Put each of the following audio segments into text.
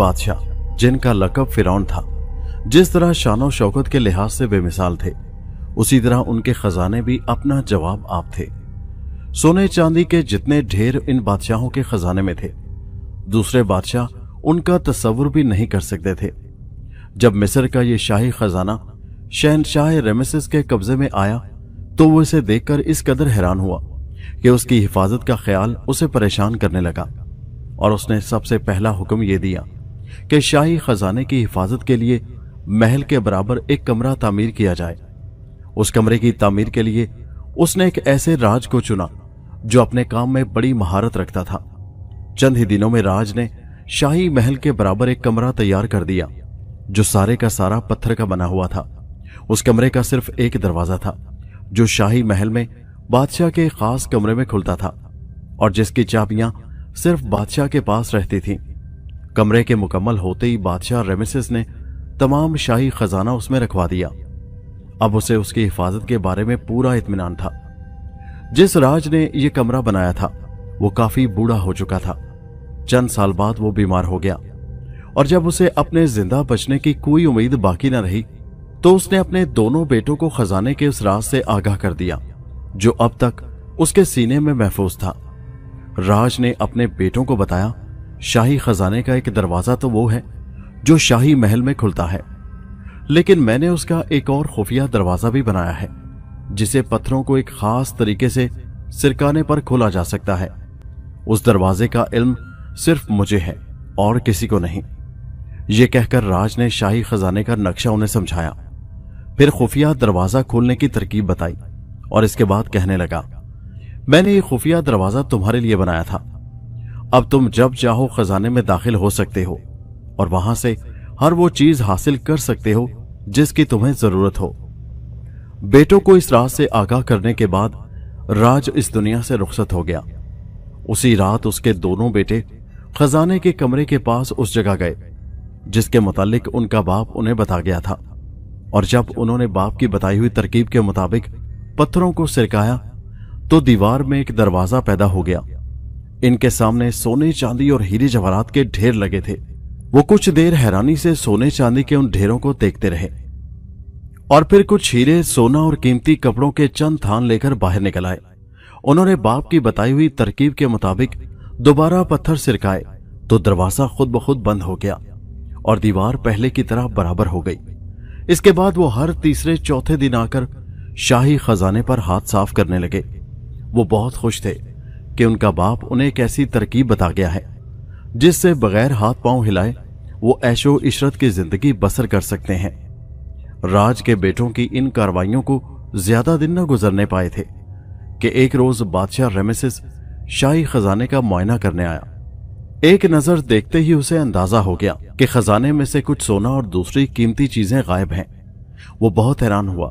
बादशाह जिनका लक़ब फिरौन था, जिस तरह शान और शौकत के लिहाज से बेमिसाल थे, उसी तरह उनके खजाने भी अपना जवाब आप थे। सोने चांदी के जितने ढेर इन बादशाहों के खजाने में थे, दूसरे बादशाह उनका तस्वुर भी नहीं कर सकते थे। जब मिस्र का ये शाही खजाना शहनशाह रेमेसेस के कब्जे में आया तो वो इसे देखकर इस कदर हैरान हुआ कि उसकी हिफाजत का ख्याल उसे परेशान करने लगा, और उसने सबसे पहला हुक्म यह दिया कि शाही खजाने की हिफाजत के लिए महल के बराबर एक कमरा तामीर किया जाए। उस कमरे की तामीर के लिए उसने एक ऐसे राज को चुना जो अपने काम में बड़ी महारत रखता था। चंद ही दिनों में राज ने शाही महल के बराबर एक कमरा तैयार कर दिया जो सारे का सारा पत्थर का बना हुआ था। उस कमरे का सिर्फ एक दरवाजा था जो शाही महल में बादशाह के खास कमरे में खुलता था और जिसकी चाबियां सिर्फ बादशाह के पास रहती थीं। कमरे के मुकम्मल होते ही बादशाह रेमेसेस ने तमाम शाही खजाना उसमें रखवा दिया। अब उसे उसकी हिफाजत के बारे में पूरा इत्मीनान था। जिस राज ने यह कमरा बनाया था वो काफी बूढ़ा हो चुका था। चंद साल बाद वो बीमार हो गया और जब उसे अपने जिंदा बचने की कोई उम्मीद बाकी न रही तो उसने अपने दोनों बेटों को खजाने के उस राज से आगाह कर दिया जो अब तक उसके सीने में महफूज था। राज ने अपने बेटों को बताया, शाही खजाने का एक दरवाजा तो वो है जो शाही महल में खुलता है, लेकिन मैंने उसका एक और खुफिया दरवाजा भी बनाया है जिसे पत्थरों को एक खास तरीके से सिरकाने पर खोला जा सकता है। उस दरवाजे का इल्म सिर्फ मुझे है और किसी को नहीं। यह कहकर राज ने शाही खजाने का नक्शा उन्हें समझाया, फिर खुफिया दरवाजा खोलने की तरकीब बताई और इसके बाद कहने लगा, मैंने ये खुफिया दरवाजा तुम्हारे लिए बनाया था। अब तुम जब चाहो खजाने में दाखिल हो सकते हो और वहां से हर वो चीज हासिल कर सकते हो जिसकी तुम्हें जरूरत हो। बेटों को इस राज से आगाह करने के बाद राज इस दुनिया से रुखसत हो गया। उसी रात उसके दोनों बेटे खजाने के कमरे के पास उस जगह गए जिसके मुतालिक उनका बाप उन्हें बता गया था, और जब उन्होंने बाप की बताई हुई तरकीब के मुताबिक पत्थरों को सिरकाया तो दीवार में एक दरवाजा पैदा हो गया। इनके सामने सोने चांदी और हीरे जवाहरात के ढेर लगे थे। वो कुछ देर हैरानी से सोने चांदी के उन ढेरों को देखते रहे और फिर कुछ हीरे, सोना और कीमती कपड़ों के चंद थान लेकर बाहर निकल आए। उन्होंने बाप की बताई हुई तरकीब के मुताबिक दोबारा पत्थर सिरकाए तो दरवाजा खुद ब खुद बंद हो गया और दीवार पहले की तरह बराबर हो गई। इसके बाद वो हर तीसरे चौथे दिन आकर शाही खजाने पर हाथ साफ करने लगे। वो बहुत खुश थे कि उनका बाप उन्हें एक ऐसी तरकीब बता गया है जिससे बगैर हाथ पांव हिलाए वो ऐशो इशरत की जिंदगी बसर कर सकते हैं। राज के बेटों की इन कार्रवाइयों को ज्यादा दिन न गुजरने पाए थे कि एक रोज बादशाह रेमेसेस शाही खजाने का मुआयना करने आया। एक नजर देखते ही उसे अंदाजा हो गया कि खजाने में से कुछ सोना और दूसरी कीमती चीजें गायब हैं। वो बहुत हैरान हुआ।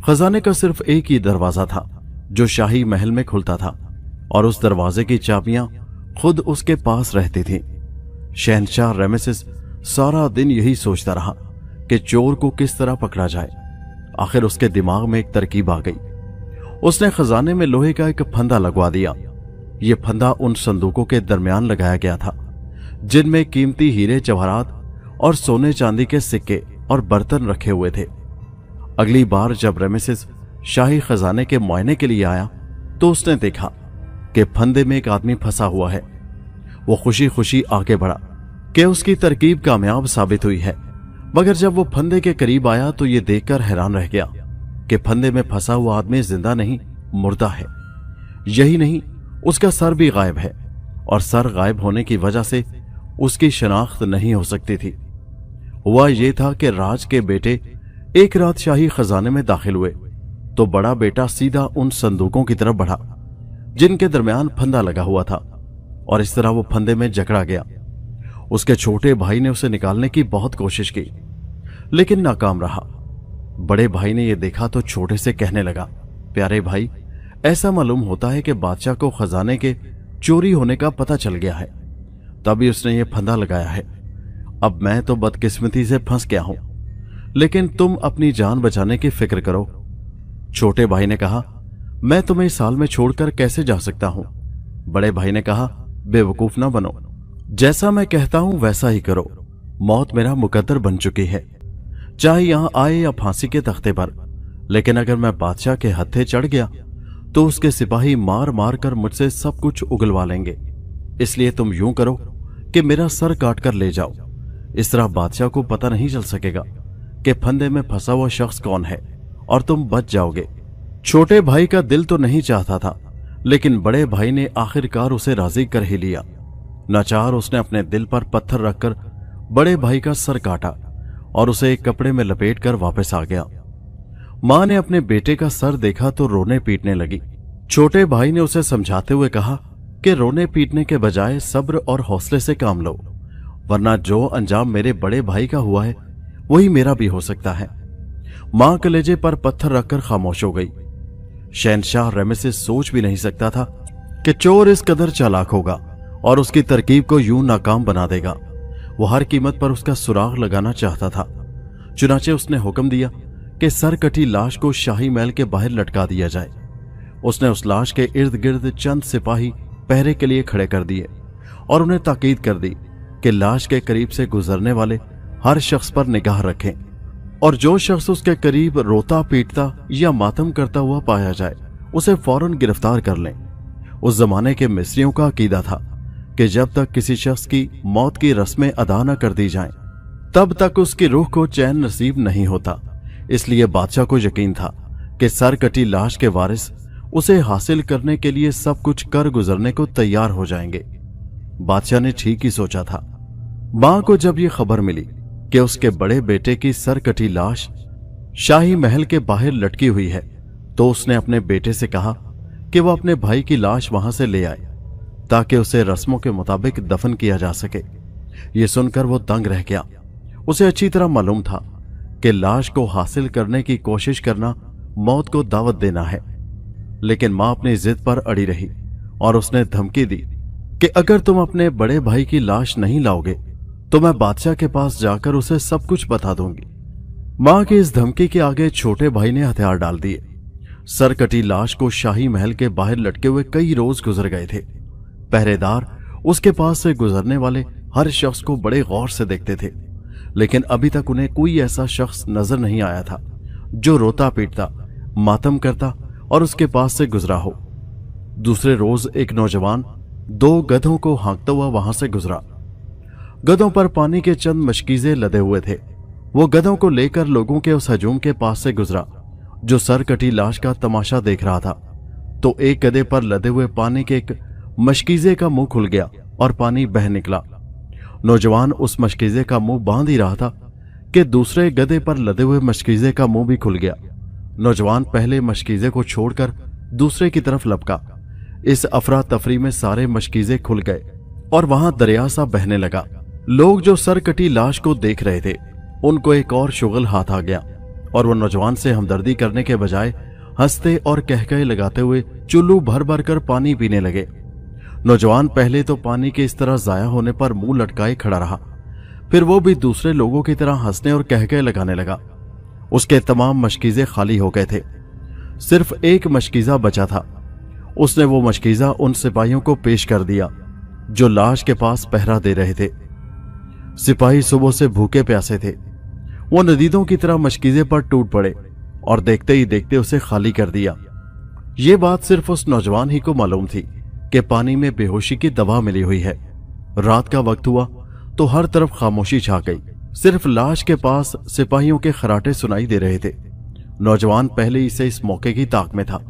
खजाने का सिर्फ एक ही दरवाजा था जो शाही महल में खुलता था और उस दरवाजे की चाबियां खुद उसके पास रहती थीं। शहनशाह रेमेसेस सारा दिन यही सोचता रहा कि चोर को किस तरह पकड़ा जाए। आखिर उसके दिमाग में एक तरकीब आ गई। उसने खजाने में लोहे का एक फंदा लगवा दिया। यह फंदा उन संदूकों के दरमियान लगाया गया था जिनमें कीमती हीरे जवाहरात और सोने चांदी के सिक्के और बर्तन रखे हुए थे। अगली बार जब रेमेसेस शाही खजाने के मुआयने के लिए आया तो उसने देखा कि फंदे में एक आदमी फंसा हुआ है। वो खुशी खुशी आगे बढ़ा कि उसकी तरकीब कामयाब साबित हुई है, मगर जब वो फंदे के करीब आया तो ये देखकर हैरान रह गया कि फंदे में फंसा हुआ आदमी जिंदा नहीं, मुर्दा है। यही नहीं, उसका सर भी गायब है और सर गायब होने की वजह से उसकी शनाख्त नहीं हो सकती थी। हुआ यह था कि राज के बेटे एक रात शाही खजाने में दाखिल हुए तो बड़ा बेटा सीधा उन संदूकों की तरफ बढ़ा जिनके दरमियान फंदा लगा हुआ था, और इस तरह वो फंदे में जकड़ा गया। उसके छोटे भाई ने उसे निकालने की बहुत कोशिश की लेकिन नाकाम रहा। बड़े भाई ने यह देखा तो छोटे से कहने लगा, प्यारे भाई, ऐसा मालूम होता है कि बादशाह को खजाने के चोरी होने का पता चल गया है, तभी उसने ये फंदा लगाया है। अब मैं तो बदकिस्मती से फंस गया हूं, लेकिन तुम अपनी जान बचाने की फिक्र करो। छोटे भाई ने कहा, मैं तुम्हें इस साल में छोड़कर कैसे जा सकता हूं। बड़े भाई ने कहा, बेवकूफ ना बनो, जैसा मैं कहता हूं वैसा ही करो। मौत मेरा मुकद्दर बन चुकी है, चाहे यहां आए या फांसी के तख्ते पर। लेकिन अगर मैं बादशाह के हत्थे चढ़ गया तो उसके सिपाही मार मार कर मुझसे सब कुछ उगलवा लेंगे। इसलिए तुम यूं करो कि मेरा सर काट कर ले जाओ। इस तरह बादशाह को पता नहीं चल सकेगा कि फंदे में फंसा हुआ शख्स कौन है और तुम बच जाओगे। छोटे भाई का दिल तो नहीं चाहता था, लेकिन बड़े भाई ने आखिरकार उसे राजी कर ही लिया। नाचार उसने अपने दिल पर पत्थर रखकर बड़े भाई का सर काटा और उसे एक कपड़े में लपेट कर वापस आ गया। मां ने अपने बेटे का सर देखा तो रोने पीटने लगी। छोटे भाई ने उसे समझाते हुए कहा कि रोने पीटने के बजाय सब्र और हौसले से काम लो, वरना जो अंजाम मेरे बड़े भाई का हुआ है वही मेरा भी हो सकता है। मां कलेजे पर पत्थर रखकर खामोश हो गई। शहंशाह रेमेसिस सोच भी नहीं सकता था कि चोर इस कदर चालाक होगा और उसकी तरकीब को यूं नाकाम बना देगा। वो हर कीमत पर उसका सुराग लगाना चाहता था। चुनाचे उसने हुक्म दिया कि सर कटी लाश को शाही महल के बाहर लटका दिया जाए। उसने उस लाश के इर्द गिर्द चंद सिपाही पहरे के लिए खड़े कर दिए और उन्हें ताकीद कर दी कि लाश के करीब से गुजरने वाले हर शख्स पर निगाह रखें और जो शख्स उसके करीब रोता पीटता या मातम करता हुआ पाया जाए उसे फौरन गिरफ्तार कर लें। उस जमाने के मिस्रियों का अकीदा था कि जब तक किसी शख्स की मौत की रस्में अदा न कर दी जाएं, तब तक उसकी रूह को चैन नसीब नहीं होता। इसलिए बादशाह को यकीन था कि सर कटी लाश के वारिस उसे हासिल करने के लिए सब कुछ कर गुजरने को तैयार हो जाएंगे। बादशाह ने ठीक ही सोचा था। मां को जब यह खबर मिली कि उसके बड़े बेटे की सर कटी लाश शाही महल के बाहर लटकी हुई है, तो उसने अपने बेटे से कहा कि वह अपने भाई की लाश वहां से ले आए ताकि उसे रस्मों के मुताबिक दफन किया जा सके। यह सुनकर वो दंग रह गया। उसे अच्छी तरह मालूम था कि लाश को हासिल करने की कोशिश करना मौत को दावत देना है, लेकिन मां अपनी जिद पर अड़ी रही और उसने धमकी दी कि अगर तुम अपने बड़े भाई की लाश नहीं लाओगे तो मैं बादशाह के पास जाकर उसे सब कुछ बता दूंगी। मां की इस धमकी के आगे छोटे भाई ने हथियार डाल दिए। सर कटी लाश को शाही महल के बाहर लटके हुए कई रोज गुजर गए थे। पहरेदार उसके पास से गुजरने वाले हर शख्स को बड़े गौर से देखते थे, लेकिन अभी तक उन्हें कोई ऐसा शख्स नजर नहीं आया था जो रोता पीटता, मातम करता और उसके पास से गुजरा हो। दूसरे रोज एक नौजवान 2 गधों को हाँकता हुआ वहां से गुजरा। गधों पर पानी के चंद मशकीजे लदे हुए थे। वो गधों को लेकर लोगों के उस हजूम के पास से गुजरा जो सर कटी लाश का तमाशा देख रहा था, तो एक गधे पर लदे हुए पानी के एक मशकीजे का मुंह खुल गया और पानी बह निकला। नौजवान उस मशकीजे का मुंह बांध ही रहा था कि दूसरे गधे पर लदे हुए मशकीजे का मुंह भी खुल गया। नौजवान पहले मशकीजे को छोड़कर दूसरे की तरफ लपका। इस अफरा तफरी में सारे मशकीजे खुल गए और वहां दरिया सा बहने लगा। लोग जो सर कटी लाश को देख रहे थे उनको एक और शुगल हाथ आ गया और वो नौजवान से हमदर्दी करने के बजाय हंसते और कहकहे लगाते हुए चुल्लू भर भर कर पानी पीने लगे। नौजवान पहले तो पानी के इस तरह जाया होने पर मुंह लटकाए खड़ा रहा, फिर वो भी दूसरे लोगों की तरह हंसने और कहकहे लगाने लगा। उसके तमाम मशकीजे खाली हो गए थे, सिर्फ एक मशकीजा बचा था। उसने वो मशकीजा उन सिपाहियों को पेश कर दिया जो लाश के पास पहरा दे रहे थे। सिपाही सुबह से भूखे प्यासे थे। वो नदीदों की तरह मशकीजे पर टूट पड़े और देखते ही देखते उसे खाली कर दिया। ये बात सिर्फ उस नौजवान ही को मालूम थी कि पानी में बेहोशी की दवा मिली हुई है। रात का वक्त हुआ तो हर तरफ खामोशी छा गई। सिर्फ लाश के पास सिपाहियों के खराटे सुनाई दे रहे थे। नौजवान पहले ही से इस मौके की ताक में था।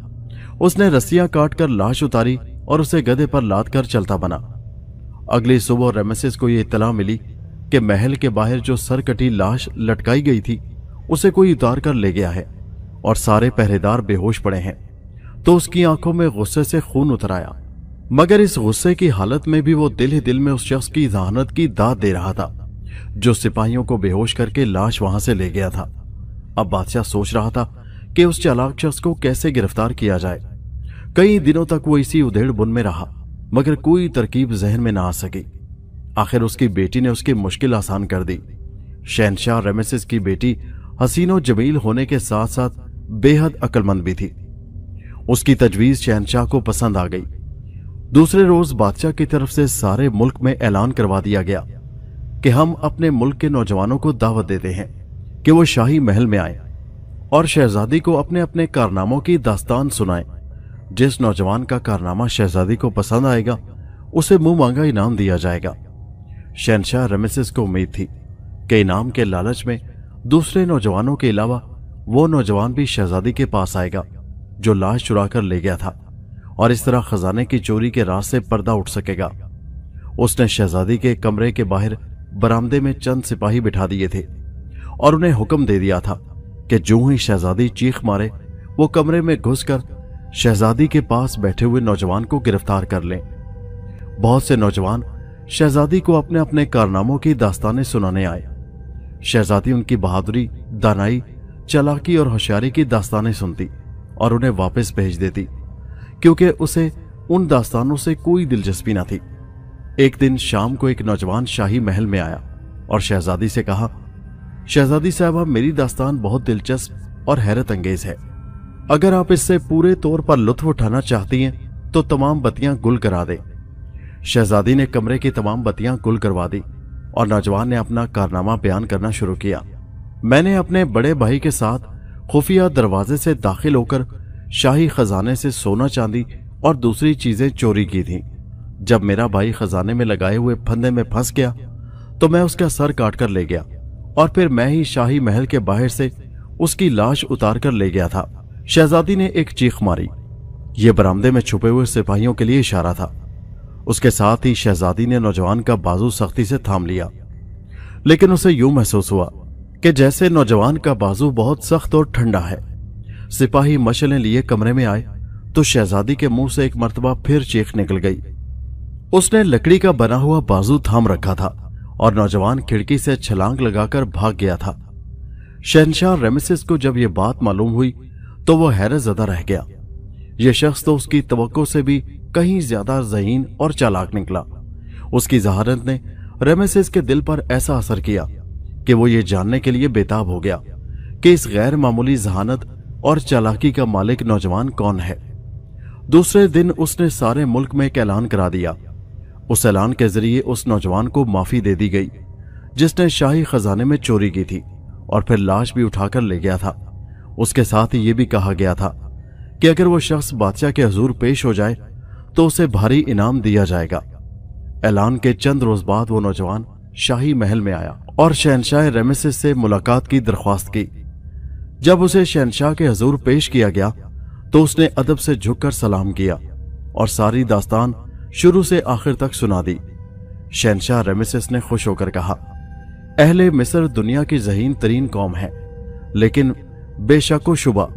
उसने रस्सियां काटकर लाश उतारी और उसे गधे पर लाद कर चलता बना। अगली सुबह रेमेसिस को यह इत्तला मिली कि महल के बाहर जो सर कटी लाश लटकाई गई थी उसे कोई उतार कर ले गया है और सारे पहरेदार बेहोश पड़े हैं। तो उसकी आंखों में गुस्से से खून उतर आया, मगर इस गुस्से की हालत में भी वो दिल ही दिल में उस शख्स की जहानत की दाद दे रहा था जो सिपाहियों को बेहोश करके लाश वहां से ले गया था। अब बादशाह सोच रहा था कि उस चालाक शख्स को कैसे गिरफ्तार किया जाए। कई दिनों तक वो इसी उधेड़ बुन में रहा, मगर कोई तरकीब जहन में ना आ सकी। आखिर उसकी बेटी ने उसकी मुश्किल आसान कर दी। शहंशाह रेमेसिस की बेटी हसीनो जमील होने के साथ साथ बेहद अक्लमंद भी थी। उसकी तजवीज शहंशाह को पसंद आ गई। दूसरे रोज बादशाह की तरफ से सारे मुल्क में ऐलान करवा दिया गया कि हम अपने मुल्क के नौजवानों को दावत देते हैं कि वो शाही महल में आए और शहजादी को अपने अपने कारनामों की दास्तान सुनाएं। जिस नौजवान का कारनामा शहजादी को पसंद आएगा उसे मुंह मांगा इनाम दिया जाएगा। शहंशाह रमेसेस को उम्मीद थी कि इनाम के लालच में दूसरे नौजवानों के अलावा वो नौजवान भी शहजादी के पास आएगा जो लाश चुरा कर ले गया था, और इस तरह खजाने की चोरी के राज से पर्दा उठ सकेगा। उसने शहजादी के कमरे के बाहर बरामदे में चंद सिपाही बिठा दिए थे और उन्हें हुक्म दे दिया था कि जो ही शहजादी चीख मारे वो कमरे में घुसकर शहजादी के पास बैठे हुए नौजवान को गिरफ्तार कर लें। बहुत से नौजवान शहजादी को अपने अपने कारनामों की दास्तानें सुनाने आए। शहजादी उनकी बहादुरी, दानाई, चालाकी और होशियारी की दास्तानें सुनती और उन्हें वापस भेज देती, क्योंकि उसे उन दास्तानों से कोई दिलचस्पी न थी। एक दिन शाम को एक नौजवान शाही महल में आया और शहजादी से कहा, शहजादी साहबा, मेरी दास्तान बहुत दिलचस्प और हैरत अंगेज है। अगर आप इससे पूरे तौर पर लुत्फ उठाना चाहती हैं तो तमाम बत्तियां गुल करा दें। शहजादी ने कमरे की तमाम बत्तियां गुल करवा दी और नौजवान ने अपना कारनामा बयान करना शुरू किया। मैंने अपने बड़े भाई के साथ खुफिया दरवाजे से दाखिल होकर शाही खजाने से सोना चांदी और दूसरी चीजें चोरी की थीं। जब मेरा भाई खजाने में लगाए हुए फंदे में फंस गया तो मैं उसका सर काट कर ले गया और फिर मैं ही शाही महल के बाहर से उसकी लाश उतार कर ले गया था। शहजादी ने एक चीख मारी। यह बरामदे में छुपे हुए सिपाहियों के लिए इशारा था। उसके साथ ही शहजादी ने नौजवान का बाजू सख्ती से थाम लिया, लेकिन उसे यूं महसूस हुआ कि जैसे नौजवान का बाजू बहुत सख्त और ठंडा है। सिपाही मशलें लिए कमरे में आए तो शहजादी के मुंह से एक मर्तबा फिर चीख निकल गई। उसने लकड़ी का बना हुआ बाजू थाम रखा था और नौजवान खिड़की से छलांग लगाकर भाग गया था। शहंशाह रमेसेस को जब यह बात मालूम हुई तो वह हैरत ज़दा रह गया। यह शख्स तो उसकी तवक्को से भी कहीं ज्यादा ज़हीन और चालाक निकला। उसकी ज़हारत ने रमेसेस के दिल पर ऐसा असर किया कि वो ये जानने के लिए बेताब हो गया कि इस गैर मामूली ज़हानत और चालाकी का मालिक नौजवान कौन है। दूसरे दिन उसने सारे मुल्क में एक ऐलान करा दिया। उस ऐलान के जरिए उस नौजवान को माफी दे दी गई जिसने शाही खजाने में चोरी की थी और फिर लाश भी उठाकर ले गया था। उसके साथ ही ये भी कहा गया था कि अगर वो शख्स बादशाह के हुजूर पेश हो जाए तो उसे भारी इनाम दिया जाएगा। ऐलान के चंद रोज बाद वो नौजवान शाही महल में आया और शहंशाह रमेसेस से मुलाकात की दरख्वास्त की। जब उसे शहंशाह के हुजूर पेश किया गया तो उसने अदब से झुककर सलाम किया और सारी दास्तान शुरू से आखिर तक सुना दी। शहंशाह रमेसेस ने खुश होकर कहा, अहले मिस्र दुनिया की ज़हीन तरीन कौम है, लेकिन बेशक व शुबा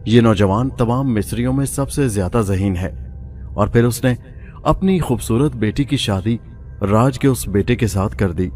ये नौजवान तमाम मिस्रियों में सबसे ज्यादा ज़हीन है। और फिर उसने अपनी खूबसूरत बेटी की शादी राज के उस बेटे के साथ कर दी